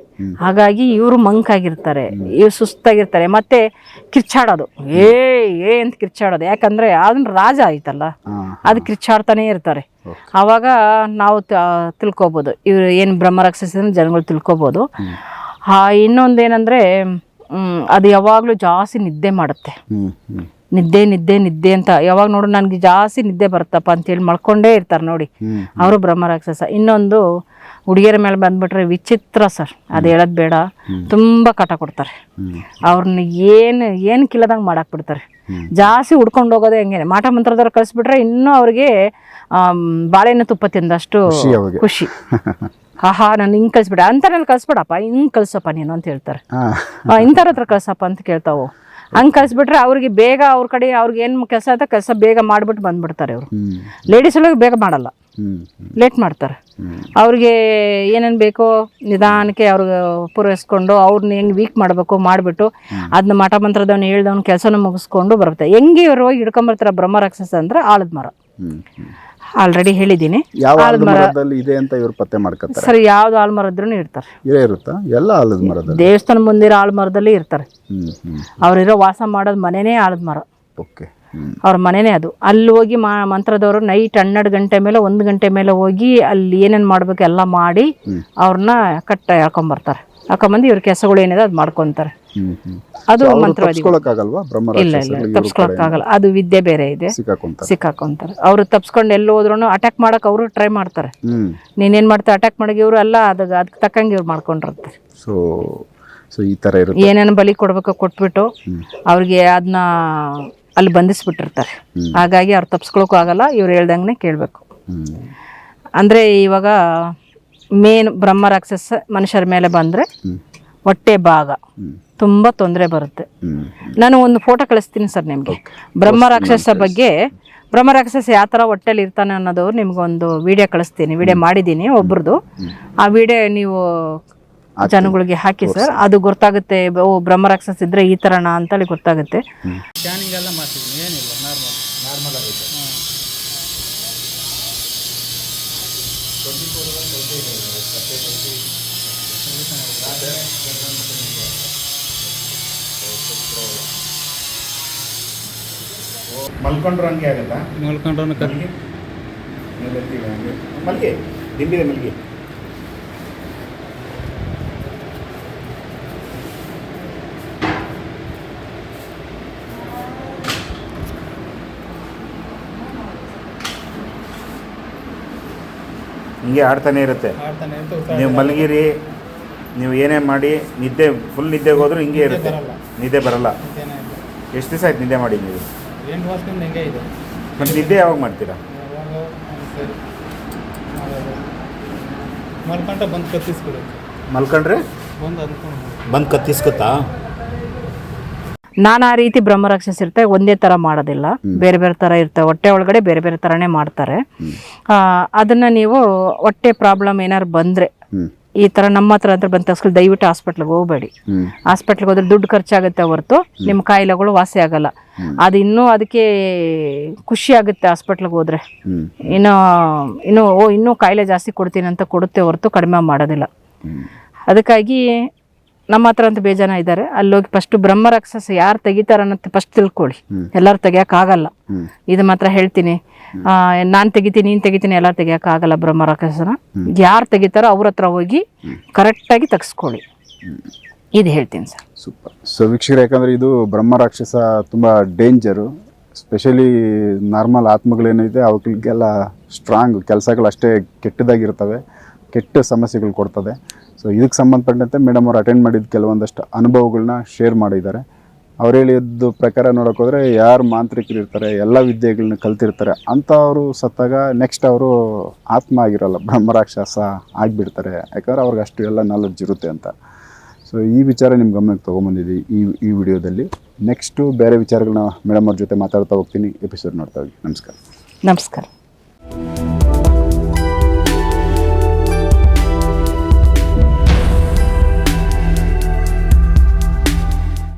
ಹಾಗಾಗಿ ಇವರು ಮಂಕ್ ಆಗಿರ್ತಾರೆ, ಇವ್ರು ಸುಸ್ತಾಗಿರ್ತಾರೆ. ಮತ್ತೆ ಕಿರ್ಚಾಡೋದು, ಏ ಅಂತ ಕಿರ್ಚಾಡೋದು. ಯಾಕಂದ್ರೆ ಅದನ್ನ ರಾಜ ಆಯ್ತಲ್ಲ, ಅದು ಕಿರ್ಚಾಡ್ತಾನೆ ಇರ್ತಾರೆ. ಆವಾಗ ನಾವು ತಿಳ್ಕೊಬೋದು ಇವ್ರು ಏನು ಬ್ರಹ್ಮರಾಕ್ಷಸ ಜನಗಳು ತಿಳ್ಕೊಬೋದು. ಇನ್ನೊಂದೇನಂದ್ರೆ ಅದು ಯಾವಾಗಲೂ ಜಾಸ್ತಿ ನಿದ್ದೆ ಮಾಡುತ್ತೆ. ನಿದ್ದೆ ಅಂತ ಯಾವಾಗ ನೋಡು ನನಗೆ ಜಾಸ್ತಿ ನಿದ್ದೆ ಬರುತ್ತಪ್ಪ ಅಂತೇಳಿ ಮಲ್ಕೊಂಡೇ ಇರ್ತಾರೆ ನೋಡಿ, ಅವರು ಬ್ರಹ್ಮರಾಕ್ಷಸ. ಇನ್ನೊಂದು, ಹುಡುಗಿಯರ ಮೇಲೆ ಬಂದ್ಬಿಟ್ರೆ ವಿಚಿತ್ರ ಸರ್, ಅದು ಹೇಳೋದು ಬೇಡ. ತುಂಬ ಕಾಟ ಕೊಡ್ತಾರೆ. ಅವ್ರನ್ನ ಏನು ಕಿಲ್ಲದಂಗೆ ಮಾಡಾಕ್ ಬಿಡ್ತಾರೆ. ಜಾಸ್ತಿ ಹುಡ್ಕೊಂಡು ಹೋಗೋದೇ ಹಂಗೇನೆ. ಮಾಟ ಮಂತ್ರದವ್ರು ಕಳಿಸ್ಬಿಟ್ರೆ ಇನ್ನೂ ಅವ್ರಿಗೆ ಬಾಳೆಹಣ್ಣು ತುಪ್ಪ ತಿಂದಷ್ಟು ಖುಷಿ. ನಾನು ಹಿಂಗೆ ಕಳಿಸ್ಬಿಡ ಅಂತ, ನಾನು ಕಳಿಸ್ಬಿಡಪ್ಪ, ಹಿಂಗೆ ಕಳ್ಸಪ್ಪ ನೀನು ಅಂತ ಹೇಳ್ತಾರೆ. ಇಂಥವ್ರ ಹತ್ರ ಕಳ್ಸಪ್ಪ ಅಂತ ಕೇಳ್ತಾವು. ಹಂಗೆ ಕಳಿಸ್ಬಿಟ್ರೆ ಅವ್ರಿಗೆ ಬೇಗ ಅವ್ರ ಕಡೆ ಅವ್ರಿಗೆ ಏನು ಕೆಲಸ ಆಯ್ತಾ ಕೆಲಸ ಬೇಗ ಮಾಡಿಬಿಟ್ಟು ಬಂದ್ಬಿಡ್ತಾರೆ. ಅವರು ಲೇಡೀಸ್ ಒಳಗೆ ಬೇಗ ಮಾಡಲ್ಲ, ಲೇಟ್ ಮಾಡ್ತಾರೆ. ಅವ್ರಿಗೆ ಏನೇನು ಬೇಕೋ ನಿಧಾನಕ್ಕೆ ಅವ್ರಿಗೆ ಪೂರೈಸ್ಕೊಂಡು ಅವ್ರನ್ನ ಹೆಂಗೆ ವೀಕ್ ಮಾಡಬೇಕು ಮಾಡಿಬಿಟ್ಟು ಅದನ್ನ ಮಾಟ ಮಂತ್ರದವ್ನು ಹೇಳ್ದವ್ನು ಕೆಲಸನ ಮುಗಿಸ್ಕೊಂಡು ಬರ್ತಾರೆ. ಹೆಂಗೆ ಇವರು ಹೋಗಿ ಹಿಡ್ಕೊಂಬರ್ತಾರೆ ಬ್ರಹ್ಮರಾಕ್ಷಸ ಅಂದ್ರೆ ಆಲದ ಮರ. ಆಲ್ರೆಡಿ ಹೇಳಿದ್ದೀನಿ
ಇದೆ ಅಂತ ಇವರು ಪತ್ತೆ ಮಾಡ್ಕೊತಾರೆ.
ಸರ್, ಯಾವ್ದು ಆಲ್ಮರ ಇದ್ರೂ ಇರ್ತಾರೆ.
ಎಲ್ಲ ಆಲದ ಮರದ
ದೇವಸ್ಥಾನ ಮುಂದಿರೋ ಆಲ್ಮರದಲ್ಲಿ ಇರ್ತಾರೆ. ಅವ್ರಿರೋ ವಾಸ ಮಾಡೋದು ಮನೆನೇ ಆಲದ ಮರ. ಅವ್ರ ಮನೆನೇ ಅದು. ಅಲ್ಲಿ ಹೋಗಿ ಮಂತ್ರದವರು ನೈಟ್ 12 ಗಂಟೆ ಮೇಲೆ 1 ಗಂಟೆ ಮೇಲೆ ಹೋಗಿ ಅಲ್ಲಿ ಏನೇನು ಮಾಡ್ಬೇಕು ಎಲ್ಲ ಮಾಡಿ ಅವ್ರನ್ನ ಹಾಕೊಂಬರ್ತಾರೆ. ಹಾಕೊಂಬಂದು ಇವ್ರ ಕೆಲಸಗಳು ಏನಿದೆ ಅದು ಮಾಡ್ಕೊಂತಾರೆ. ಅದು ಮಂತ್ರವಾದಿ. ಇಲ್ಲ ತಪ್ಸ್ಕೊಳಕ್ಕಾಗಲ್ಲ, ಅದು ವಿದ್ಯೆ ಬೇರೆ ಇದೆ. ಸಿಕ್ಕಾಕೊಂತಾರೆ ಅವರು. ತಪ್ಸ್ಕೊಂಡು ಎಲ್ಲಿ ಹೋದ್ರು ಅಟ್ಯಾಕ್ ಮಾಡಕ್ ಅವರು ಟ್ರೈ ಮಾಡ್ತಾರೆ. ನೀನೇನ್ ಮಾಡ್ತಾರೆ ಅಟ್ಯಾಕ್ ಮಾಡಕ್ಕೆ ಇವರು ಎಲ್ಲ ಅದಕ್ಕೆ ತಕ್ಕಂಗೆ ಇವ್ರು ಮಾಡ್ಕೊಂಡಿರ್ತಾರೆ.
ಈ ತರ
ಏನೇನು ಬಲಿ ಕೊಡ್ಬೇಕೋ ಕೊಟ್ಬಿಟ್ಟು ಅವ್ರಿಗೆ ಅದನ್ನ ಅಲ್ಲಿ ಬಂಧಿಸ್ಬಿಟ್ಟಿರ್ತಾರೆ. ಹಾಗಾಗಿ ಅವ್ರು ತಪ್ಸ್ಕೊಳಕ್ಕೂ ಆಗಲ್ಲ, ಇವ್ರು ಹೇಳ್ದಂಗೆ ಕೇಳಬೇಕು. ಅಂದ್ರೆ ಇವಾಗ ಮೇನ್ ಬ್ರಹ್ಮರಾಕ್ಷಸ ಮನುಷ್ಯರ ಮೇಲೆ ಬಂದ್ರೆ ಹೊಟ್ಟೆ ಭಾಗ ತುಂಬಾ ತೊಂದರೆ ಬರುತ್ತೆ. ನಾನು ಒಂದು ಫೋಟೋ ಕಳಿಸ್ತೀನಿ ಸರ್ ನಿಮ್ಗೆ ಬ್ರಹ್ಮರಾಕ್ಷಸ ಬಗ್ಗೆ. ಬ್ರಹ್ಮರಾಕ್ಷಸ ಯಾವ ಥರ ಹೊಟ್ಟೆಲಿ ಇರ್ತಾನೆ ಅನ್ನೋದು ನಿಮ್ಗೊಂದು ವಿಡಿಯೋ ಕಳಿಸ್ತೀನಿ. ವಿಡಿಯೋ ಮಾಡಿದ್ದೀನಿ ಒಬ್ರದ್ದು. ಆ ವಿಡಿಯೋ ನೀವು ಜನಗಳಿಗೆ ಹಾಕಿ ಸರ್, ಅದು ಗೊತ್ತಾಗುತ್ತೆ. ಓ ಬ್ರಹ್ಮರಾಕ್ಷಸ ಇದ್ರೆ ಈ ಥರನಾ ಅಂತೇಳಿ ಗೊತ್ತಾಗುತ್ತೆ.
ಸ್ಕ್ಯಾನಿಂಗ್ ಎಲ್ಲ ಮಾಡ್ತಿದ್ದೀನಿ, ಏನಿಲ್ಲ, ನಾರ್ಮಲ್ ಆಗಿದೆ.
ಮಲ್ಕೊಂಡ್ರು ಹಂಗೆ ಆಗಲ್ಲ.
ಮಲ್ಕೊಂಡ್ರು
ಮಲ್ಗೆ ದಿಂಬಿದೆ ಮಲ್ಗೆ. ಹಿಂಗೆ ಆಡ್ತಾನೆ ಇರುತ್ತೆ. ನೀವು ಮಲಗಿರಿ, ನೀವು ಏನೇ ಮಾಡಿ ನಿದ್ದೆ ಫುಲ್ ನಿದ್ದೆಗೆ ಹೋದ್ರೂ ಹಿಂಗೆ ಇರುತ್ತೆ, ನಿದ್ದೆ ಬರಲ್ಲ. ಎಷ್ಟು ದಿವಸ ಆಯ್ತು ನಿದ್ದೆ ಮಾಡಿ ನೀವು?
8 ವರ್ಷದಿಂದ ಹಿಂಗೆ ಇದೆ.
ಮತ್ತು ನಿದ್ದೆ ಯಾವಾಗ ಮಾಡ್ತೀರಾ?
ಯಾವಾಗ ಸರಿ ಮಾಡೋದು ಮಲ್ಕೊಂಡ್ರೆ ಬಂದು ಕತ್ತಿಸ್ಬಿಡುತ್ತೆ.
ಮಲ್ಕೊಂಡ್ರೆ
ಬಂದು ಅಂದ್ಕೊಂಡು
ಬಂದು ಕತ್ತಿಸ್ಕೊತಾ?
ನಾನಾ ರೀತಿ ಬ್ರಹ್ಮರಾಕ್ಷಸ ಇರ್ತವೆ, ಒಂದೇ ಥರ ಮಾಡೋದಿಲ್ಲ, ಬೇರೆ ಬೇರೆ ಥರ ಇರ್ತವೆ. ಹೊಟ್ಟೆ ಒಳಗಡೆ ಬೇರೆ ಬೇರೆ ಥರನೇ ಮಾಡ್ತಾರೆ. ಅದನ್ನು ನೀವು ಹೊಟ್ಟೆ ಪ್ರಾಬ್ಲಮ್ ಏನಾದ್ರು ಬಂದರೆ ಈ ಥರ ನಮ್ಮ ಹತ್ರ ಅಂತ ಬಂದ ತಕ್ಷಣ ದಯವಿಟ್ಟು ಹಾಸ್ಪಿಟ್ಲಿಗೆ ಹೋಗಬೇಡಿ. ಹಾಸ್ಪಿಟ್ಲಿಗೆ ಹೋದ್ರೆ ದುಡ್ಡು ಖರ್ಚಾಗುತ್ತೆ ಹೊರತು ನಿಮ್ಮ ಕಾಯಿಲೆಗಳು ವಾಸಿ ಆಗಲ್ಲ. ಅದು ಇನ್ನೂ ಅದಕ್ಕೆ ಖುಷಿ ಆಗುತ್ತೆ ಹಾಸ್ಪಿಟ್ಲಿಗೆ ಹೋದ್ರೆ. ಇನ್ನೂ ಕಾಯಿಲೆ ಜಾಸ್ತಿ ಕೊಡ್ತೀನಿ ಅಂತ ಕೊಡುತ್ತೆ ಹೊರತು ಕಡಿಮೆ ಮಾಡೋದಿಲ್ಲ. ಅದಕ್ಕಾಗಿ ನಮ್ಮ ಹತ್ರ ಅಂತ ಬೇಜಾನ ಇದ್ದಾರೆ. ಅಲ್ಲೋಗಿ ಫಸ್ಟ್ ಬ್ರಹ್ಮರಾಕ್ಷಸ ಯಾರು ತೆಗಿತಾರ ಅನ್ನೋದು ಫಸ್ಟ್ ತಿಳ್ಕೊಳ್ಳಿ. ಎಲ್ಲರೂ ತೆಗಿಯೋಕ್ಕಾಗಲ್ಲ, ಇದು ಮಾತ್ರ ಹೇಳ್ತೀನಿ. ನಾನು ತೆಗಿತೀನಿ, ನೀನು ತೆಗಿತೀನಿ, ಎಲ್ಲರೂ ತೆಗಿಯೋಕ್ಕಾಗಲ್ಲ ಬ್ರಹ್ಮರಾಕ್ಷಸನ. ಯಾರು ತೆಗಿತಾರೋ ಅವ್ರ ಹತ್ರ ಹೋಗಿ ಕರೆಕ್ಟಾಗಿ ತೆಗೆಸ್ಕೊಳ್ಳಿ, ಇದು ಹೇಳ್ತೀನಿ ಸರ್.
ಸೂಪರ್. ಸೊ ವೀಕ್ಷಕರು, ಯಾಕಂದರೆ ಇದು ಬ್ರಹ್ಮರಾಕ್ಷಸ ತುಂಬ ಡೇಂಜರು. ಸ್ಪೆಷಲಿ ನಾರ್ಮಲ್ ಆತ್ಮಗಳೇನಿದೆ ಅವಕ್ಕೆಲ್ಲ ಸ್ಟ್ರಾಂಗ್ ಕೆಲಸಗಳು ಅಷ್ಟೇ ಕೆಟ್ಟದಾಗಿರ್ತವೆ, ಕೆಟ್ಟ ಸಮಸ್ಯೆಗಳು ಕೊಡ್ತದೆ. ಸೊ ಇದಕ್ಕೆ ಸಂಬಂಧಪಟ್ಟಂತೆ ಮೇಡಮ್ ಅವ್ರು ಅಟೆಂಡ್ ಮಾಡಿದ ಕೆಲವೊಂದಷ್ಟು ಅನುಭವಗಳನ್ನ ಶೇರ್ ಮಾಡಿದ್ದಾರೆ. ಅವ್ರು ಹೇಳಿದ್ದು ಪ್ರಕಾರ ನೋಡೋಕ್ಕೋದ್ರೆ ಯಾರು ಮಾಂತ್ರಿಕರು ಇರ್ತಾರೆ, ಎಲ್ಲ ವಿದ್ಯೆಗಳನ್ನ ಕಲ್ತಿರ್ತಾರೆ ಅಂಥವರು ಸತ್ತಾಗ ನೆಕ್ಸ್ಟ್ ಅವರು ಆತ್ಮ ಆಗಿರೋಲ್ಲ, ಬ್ರಹ್ಮರಾಕ್ಷಸ ಆಗಿಬಿಡ್ತಾರೆ. ಯಾಕಂದರೆ ಅವ್ರಿಗೆ ಅಷ್ಟು ಎಲ್ಲ ನಾಲೆಡ್ಜ್ ಇರುತ್ತೆ ಅಂತ. ಸೊ ಈ ವಿಚಾರ ನಿಮ್ಮ ಗಮನಕ್ಕೆ ತೊಗೊಂಬಂದಿದ್ದೀವಿ ಈ ವಿಡಿಯೋದಲ್ಲಿ. ನೆಕ್ಸ್ಟು ಬೇರೆ ವಿಚಾರಗಳನ್ನ ಮೇಡಮ್ ಅವ್ರ ಜೊತೆ ಮಾತಾಡ್ತಾ ಹೋಗ್ತೀನಿ. ಎಪಿಸೋಡ್ ನೋಡ್ತಾ ಹೋಗಿ. ನಮಸ್ಕಾರ.
ನಮಸ್ಕಾರ.